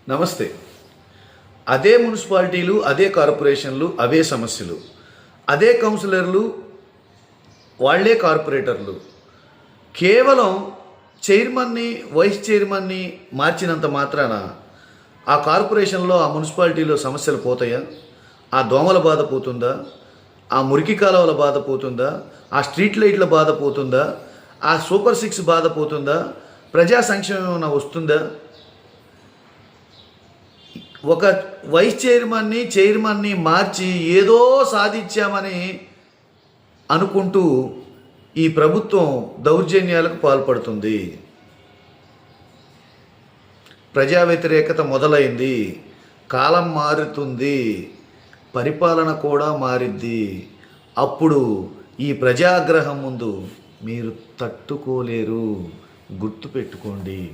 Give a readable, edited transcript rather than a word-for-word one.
నమస్తే. అదే మున్సిపాలిటీలు, అదే కార్పొరేషన్లు, అవే సమస్యలు, అదే కౌన్సిలర్లు, వాళ్లే కార్పొరేటర్లు. కేవలం చైర్మన్ని, వైస్ చైర్మన్ని మార్చినంత మాత్రాన ఆ కార్పొరేషన్లో, ఆ మున్సిపాలిటీలో సమస్యలు పోతాయా? ఆ దోమల బాధ పోతుందా? ఆ మురికి కాలువల బాధ పోతుందా? ఆ స్ట్రీట్ లైట్ల బాధ పోతుందా? ఆ సూపర్ సిక్స్ బాధ పోతుందా? ప్రజా సంక్షేమం ఏమైనా వస్తుందా? ఒక వైస్ చైర్మన్ని మార్చి ఏదో సాధించామని అనుకుంటూ ఈ ప్రభుత్వం దౌర్జన్యాలకు పాల్పడుతుంది. ప్రజా వ్యతిరేకత మొదలైంది. కాలం మారుతుంది, పరిపాలన కూడా మారిద్ది. అప్పుడు ఈ ప్రజాగ్రహం ముందు మీరు తట్టుకోలేరు. గుర్తుపెట్టుకోండి.